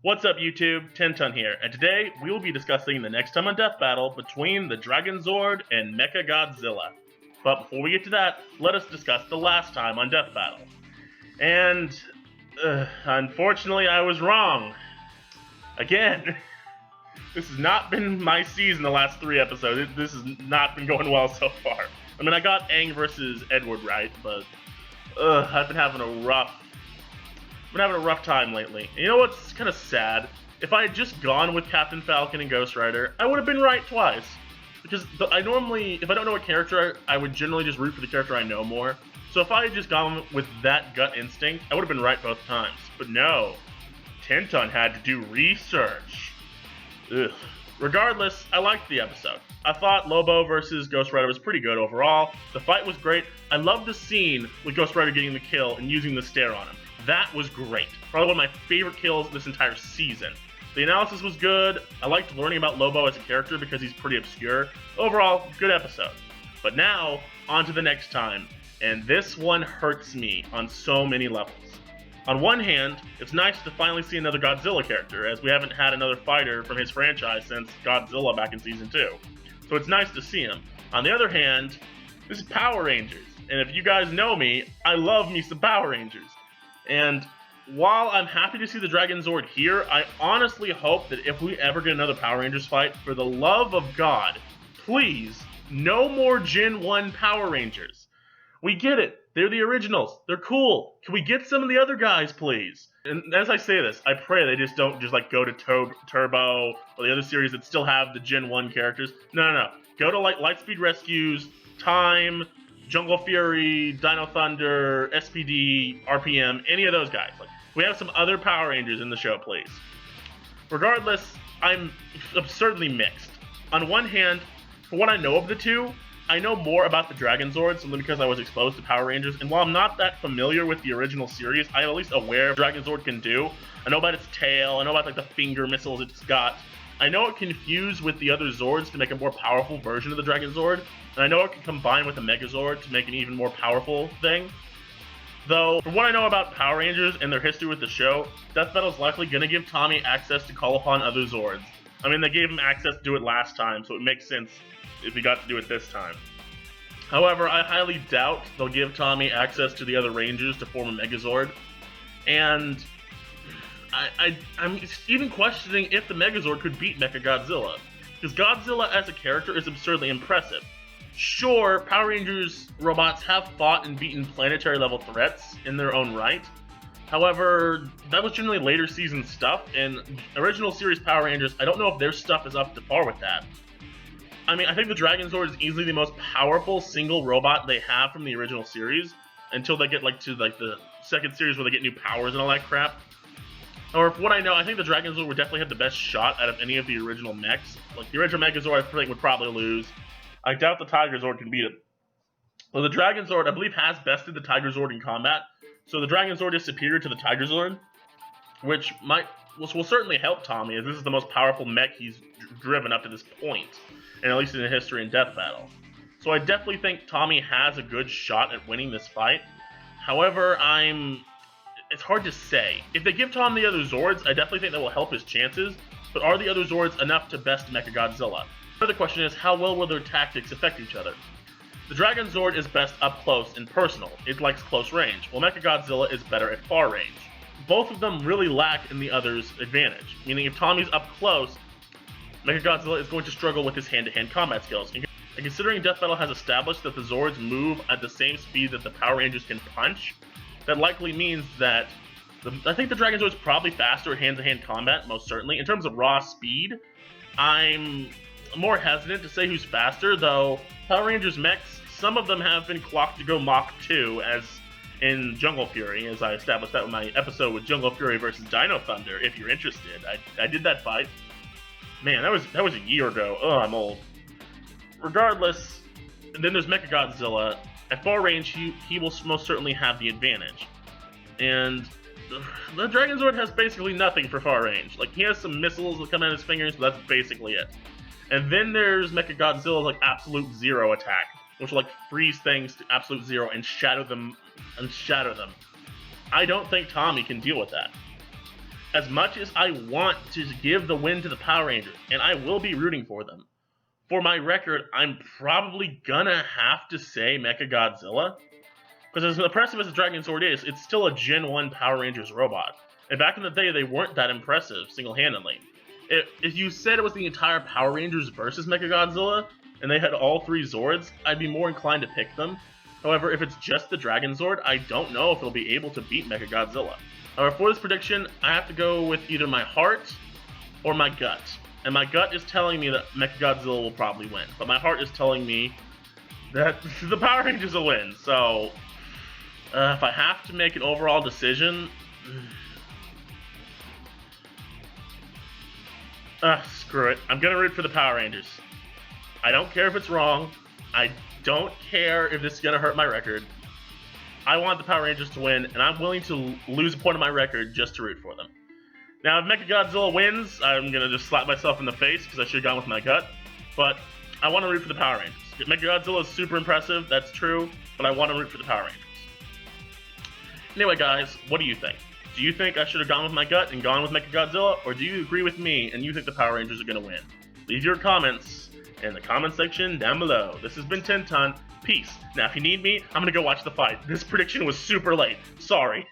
What's up YouTube, TenTon here, and today we will be discussing the next time on Death Battle between the Dragonzord and MechaGodzilla. But before we get to that, let us discuss the last time on Death Battle. And, unfortunately I was wrong. Again. This has not been my season the last 3 episodes. This has not been going well so far. I mean, I got Aang versus Edward right, but I've been having a rough time lately. And you know what's kind of sad? If I had just gone with Captain Falcon and Ghost Rider, I would have been right twice. Because I normally, if I don't know a character, I would generally just root for the character I know more. So if I had just gone with that gut instinct, I would have been right both times. But no, TenTon had to do research. Ugh. Regardless, I liked the episode. I thought Lobo versus Ghost Rider was pretty good overall. The fight was great. I loved the scene with Ghost Rider getting the kill and using the stare on him. That was great. Probably one of my favorite kills this entire season. The analysis was good. I liked learning about Lobo as a character because he's pretty obscure. Overall, good episode. But now, on to the next time. And this one hurts me on so many levels. On one hand, it's nice to finally see another Godzilla character, as we haven't had another fighter from his franchise since Godzilla back in Season 2. So it's nice to see him. On the other hand, this is Power Rangers. And if you guys know me, I love me some Power Rangers. And while I'm happy to see the Dragonzord here, I honestly hope that if we ever get another Power Rangers fight, for the love of God, please, no more Gen 1 Power Rangers. We get it. They're the originals. They're cool. Can we get some of the other guys, please? And as I say this, I pray they just don't just go to Turbo or the other series that still have the Gen 1 characters. No. Go to Lightspeed Rescues, Time, Jungle Fury, Dino Thunder, SPD, RPM, any of those guys. We have some other Power Rangers in the show, please. Regardless, I'm absurdly mixed. On one hand, for what I know of the two, I know more about the Dragonzord simply because I was exposed to Power Rangers, and while I'm not that familiar with the original series, I'm at least aware of what Dragonzord can do. I know about its tail, I know about the finger missiles it's got. I know it can fuse with the other Zords to make a more powerful version of the Dragonzord, and I know it can combine with a Megazord to make an even more powerful thing. Though, from what I know about Power Rangers and their history with the show, Death Battle's likely going to give Tommy access to call upon other Zords. I mean, they gave him access to do it last time, so it makes sense if he got to do it this time. However, I highly doubt they'll give Tommy access to the other Rangers to form a Megazord, and I'm even questioning if the Megazord could beat MechaGodzilla, because Godzilla as a character is absurdly impressive. Sure, Power Rangers robots have fought and beaten planetary level threats in their own right. However, that was generally later season stuff, and original series Power Rangers, I don't know if their stuff is up to par with that. I mean, I think the Dragonzord is easily the most powerful single robot they have from the original series, until they get to the second series where they get new powers and all that crap. Or from what I know, I think the Dragonzord would definitely have the best shot out of any of the original mechs. The original Megazord I think would probably lose. I doubt the Tigerzord can beat it. Well, the Dragonzord, I believe, has bested the Tigerzord in combat, so the Dragonzord is superior to the Tigerzord, which will certainly help Tommy, as this is the most powerful mech he's driven up to this point, and at least in the history in Death Battle. So I definitely think Tommy has a good shot at winning this fight. However, it's hard to say. If they give Tom the other Zords, I definitely think that will help his chances, but are the other Zords enough to best MechaGodzilla? Another question is, how well will their tactics affect each other? The Dragonzord is best up close and personal. It likes close range, while MechaGodzilla is better at far range. Both of them really lack in the other's advantage, meaning if Tommy's up close, MechaGodzilla is going to struggle with his hand-to-hand combat skills. And considering Death Battle has established that the Zords move at the same speed that the Power Rangers can punch, that likely means that I think the Dragonzord is probably faster at hand-to-hand combat, most certainly. In terms of raw speed, I'm more hesitant to say who's faster, though Power Rangers mechs, some of them have been clocked to go Mach 2, as in Jungle Fury, as I established that with my episode with Jungle Fury versus Dino Thunder, if you're interested. I did that fight. Man, that was a year ago. Oh, I'm old. Regardless, and then there's MechaGodzilla. At far range, he will most certainly have the advantage. And the Dragonzord has basically nothing for far range. He has some missiles that come out of his fingers, but that's basically it. And then there's MechaGodzilla's absolute zero attack, which will freeze things to absolute zero and shatter them. I don't think Tommy can deal with that. as much as I want to give the win to the Power Rangers, and I will be rooting for them, for my record, I'm probably gonna have to say MechaGodzilla. Because as impressive as the Dragonzord is, it's still a Gen 1 Power Rangers robot. And back in the day, they weren't that impressive single-handedly. If you said it was the entire Power Rangers versus MechaGodzilla, and they had all 3 Zords, I'd be more inclined to pick them. However, if it's just the Dragonzord, I don't know if it'll be able to beat MechaGodzilla. However, for this prediction, I have to go with either my heart or my gut. And my gut is telling me that MechaGodzilla will probably win, but my heart is telling me that the Power Rangers will win, so... if I have to make an overall decision... screw it. I'm gonna root for the Power Rangers. I don't care if it's wrong. I don't care if this is gonna hurt my record. I want the Power Rangers to win, and I'm willing to lose a point of my record just to root for them. Now, if MechaGodzilla wins, I'm gonna just slap myself in the face because I should have gone with my gut. But I want to root for the Power Rangers. MechaGodzilla is super impressive, that's true, but I want to root for the Power Rangers. Anyway, guys, what do you think? Do you think I should have gone with my gut and gone with MechaGodzilla, or do you agree with me and you think the Power Rangers are going to win? Leave your comments in the comment section down below. This has been TenTon. Peace. Now, if you need me, I'm going to go watch the fight. This prediction was super late. Sorry.